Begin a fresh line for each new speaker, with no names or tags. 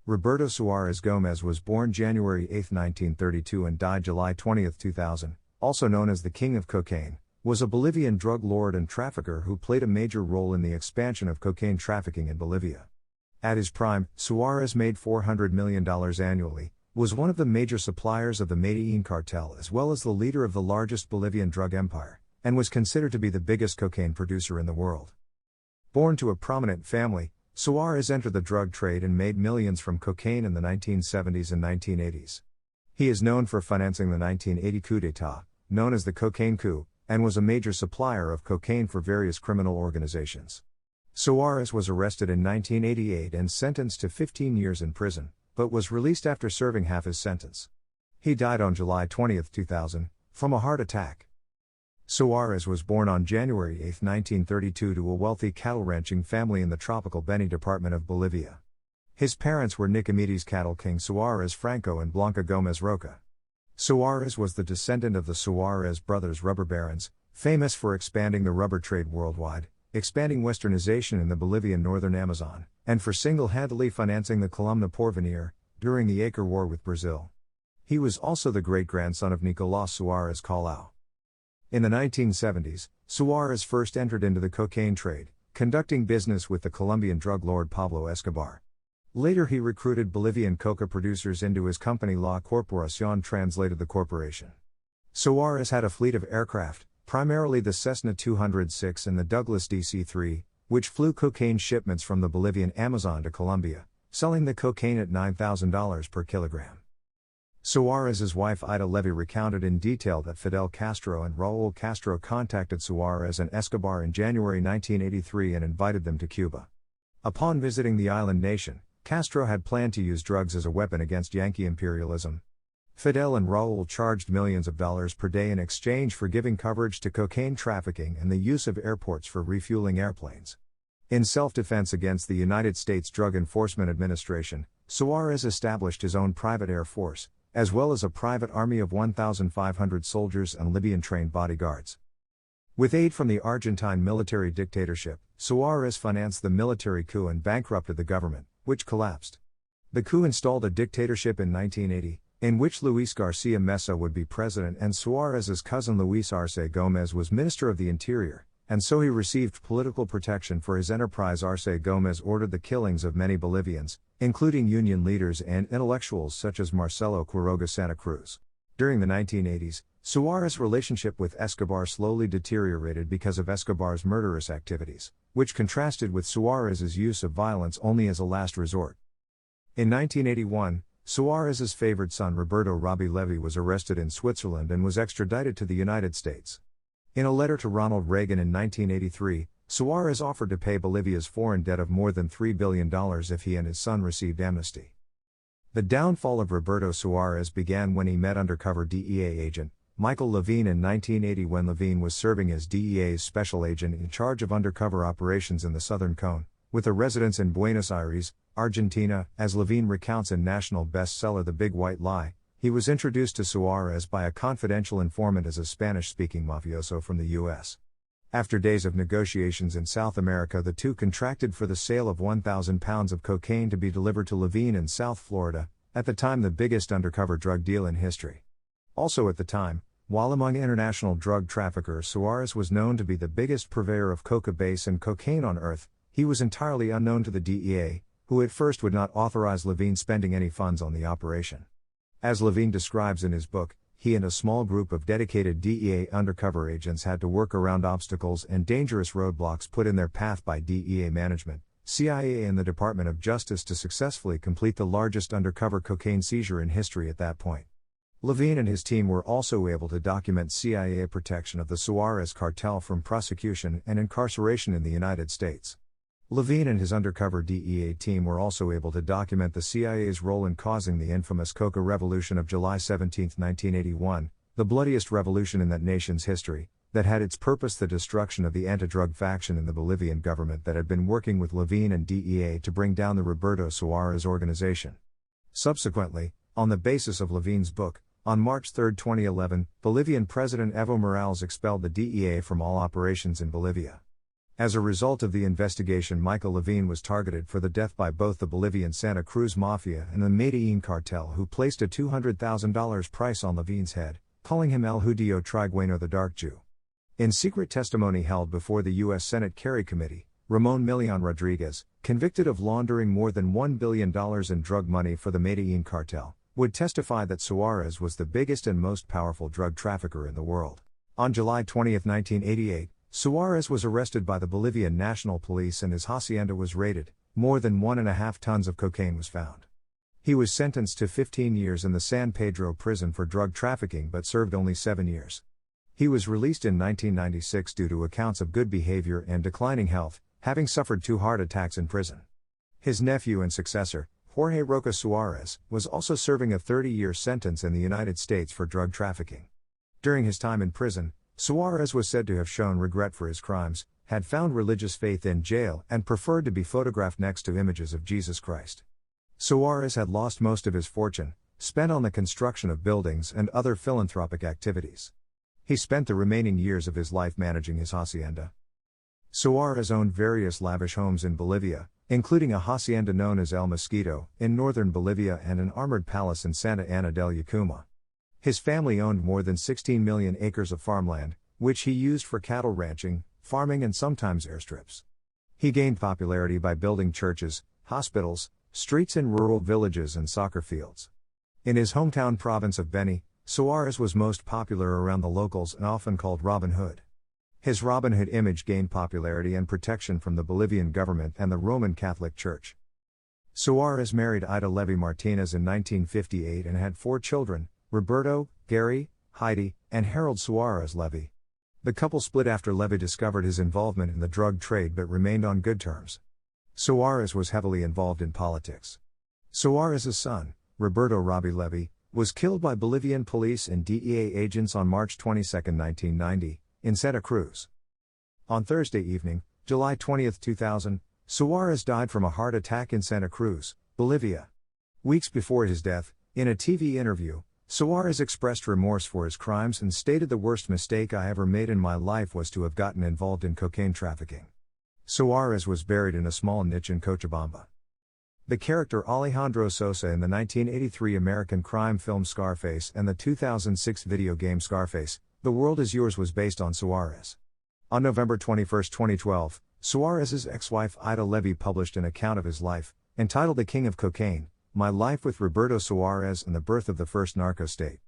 Roberto Suárez Gómez was born January 8, 1932 and died July 20, 2000, also known as the King of Cocaine, was a Bolivian drug lord and trafficker who played a major role in the expansion of cocaine trafficking in Bolivia. At his prime, Suárez made $400 million annually, was one of the major suppliers of the Medellin cartel as well as the leader of the largest Bolivian drug empire, and was considered to be the biggest cocaine producer in the world. Born to a prominent family, Suárez entered the drug trade and made millions from cocaine in the 1970s and 1980s. He is known for financing the 1980 coup d'état, known as the cocaine coup, and was a major supplier of cocaine for various criminal organizations. Suárez was arrested in 1988 and sentenced to 15 years in prison, but was released after serving half his sentence. He died on July 20, 2000, from a heart attack. Suárez was born on January 8, 1932 to a wealthy cattle ranching family in the tropical Beni department of Bolivia. His parents were Nicomedes cattle king Suárez Franco and Blanca Gómez Roca. Suárez was the descendant of the Suárez brothers rubber barons, famous for expanding the rubber trade worldwide, expanding westernization in the Bolivian northern Amazon, and for single-handedly financing the Columna Porvenir during the Acre War with Brazil. He was also the great-grandson of Nicolás Suárez Calao. In the 1970s, Suárez first entered into the cocaine trade, conducting business with the Colombian drug lord Pablo Escobar. Later he recruited Bolivian coca producers into his company La Corporación, translated the corporation. Suárez had a fleet of aircraft, primarily the Cessna 206 and the Douglas DC-3, which flew cocaine shipments from the Bolivian Amazon to Colombia, selling the cocaine at $9,000 per kilogram. Suárez's wife Ida Levy recounted in detail that Fidel Castro and Raúl Castro contacted Suárez and Escobar in January 1983 and invited them to Cuba. Upon visiting the island nation, Castro had planned to use drugs as a weapon against Yankee imperialism. Fidel and Raúl charged millions of dollars per day in exchange for giving coverage to cocaine trafficking and the use of airports for refueling airplanes. In self-defense against the United States Drug Enforcement Administration, Suárez established his own private air force, as well as a private army of 1,500 soldiers and Libyan-trained bodyguards. With aid from the Argentine military dictatorship, Suárez financed the military coup and bankrupted the government, which collapsed. The coup installed a dictatorship in 1980, in which Luis García Mesa would be president and Suárez's cousin Luis Arce Gómez was Minister of the Interior, and so he received political protection for his enterprise. Arce Gómez ordered the killings of many Bolivians, including union leaders and intellectuals such as Marcelo Quiroga Santa Cruz. During the 1980s, Suárez's relationship with Escobar slowly deteriorated because of Escobar's murderous activities, which contrasted with Suárez's use of violence only as a last resort. In 1981, Suárez's favored son Roberto Robbie Levy was arrested in Switzerland and was extradited to the United States. In a letter to Ronald Reagan in 1983, Suárez offered to pay Bolivia's foreign debt of more than $3 billion if he and his son received amnesty. The downfall of Roberto Suárez began when he met undercover DEA agent Michael Levine in 1980 when Levine was serving as DEA's special agent in charge of undercover operations in the Southern Cone, with a residence in Buenos Aires, Argentina. As Levine recounts in national bestseller The Big White Lie, he was introduced to Suárez by a confidential informant as a Spanish-speaking mafioso from the U.S. After days of negotiations in South America, the two contracted for the sale of 1,000 pounds of cocaine to be delivered to Levine in South Florida, at the time the biggest undercover drug deal in history. Also at the time, while among international drug traffickers Suárez was known to be the biggest purveyor of coca base and cocaine on earth, he was entirely unknown to the DEA, who at first would not authorize Levine spending any funds on the operation. As Levine describes in his book, he and a small group of dedicated DEA undercover agents had to work around obstacles and dangerous roadblocks put in their path by DEA management, CIA and the Department of Justice to successfully complete the largest undercover cocaine seizure in history at that point. Levine and his team were also able to document CIA protection of the Suárez cartel from prosecution and incarceration in the United States. Levine and his undercover DEA team were also able to document the CIA's role in causing the infamous Coca Revolution of July 17, 1981, the bloodiest revolution in that nation's history, that had its purpose the destruction of the anti-drug faction in the Bolivian government that had been working with Levine and DEA to bring down the Roberto Suárez organization. Subsequently, on the basis of Levine's book, on March 3, 2011, Bolivian President Evo Morales expelled the DEA from all operations in Bolivia. As a result of the investigation, Michael Levine was targeted for the death by both the Bolivian Santa Cruz Mafia and the Medellin cartel, who placed a $200,000 price on Levine's head, calling him El Judío Trigueño, the Dark Jew. In secret testimony held before the U.S. Senate Carry Committee, Ramon Milian Rodriguez, convicted of laundering more than $1 billion in drug money for the Medellin cartel, would testify that Suárez was the biggest and most powerful drug trafficker in the world. On July 20, 1988, Suárez was arrested by the Bolivian National Police and his hacienda was raided. More than 1.5 tons of cocaine was found. He was sentenced to 15 years in the San Pedro prison for drug trafficking but served only 7 years. He was released in 1996 due to accounts of good behavior and declining health, having suffered 2 heart attacks in prison. His nephew and successor, Jorge Roca Suárez, was also serving a 30-year sentence in the United States for drug trafficking. During his time in prison, Suárez was said to have shown regret for his crimes, had found religious faith in jail, and preferred to be photographed next to images of Jesus Christ. Suárez had lost most of his fortune, spent on the construction of buildings and other philanthropic activities. He spent the remaining years of his life managing his hacienda. Suárez owned various lavish homes in Bolivia, including a hacienda known as El Mosquito, in northern Bolivia, and an armored palace in Santa Ana del Yacuma. His family owned more than 16 million acres of farmland, which he used for cattle ranching, farming, and sometimes airstrips. He gained popularity by building churches, hospitals, streets in rural villages, and soccer fields. In his hometown province of Beni, Suárez was most popular around the locals and often called Robin Hood. His Robin Hood image gained popularity and protection from the Bolivian government and the Roman Catholic Church. Suárez married Ida Levy Martinez in 1958 and had 4 children, Roberto, Gary, Heidi, and Harold Suárez Levy. The couple split after Levy discovered his involvement in the drug trade but remained on good terms. Suárez was heavily involved in politics. Suárez's son, Roberto Robbie Levy, was killed by Bolivian police and DEA agents on March 22, 1990, in Santa Cruz. On Thursday evening, July 20, 2000, Suárez died from a heart attack in Santa Cruz, Bolivia. Weeks before his death, in a TV interview, Suárez expressed remorse for his crimes and stated, "The worst mistake I ever made in my life was to have gotten involved in cocaine trafficking." Suárez was buried in a small niche in Cochabamba. The character Alejandro Sosa in the 1983 American crime film Scarface and the 2006 video game Scarface, The World Is Yours, was based on Suárez. On November 21, 2012, Suárez's ex-wife Ida Levy published an account of his life, entitled The King of Cocaine: My Life with Roberto Suárez and the Birth of the First Narco State.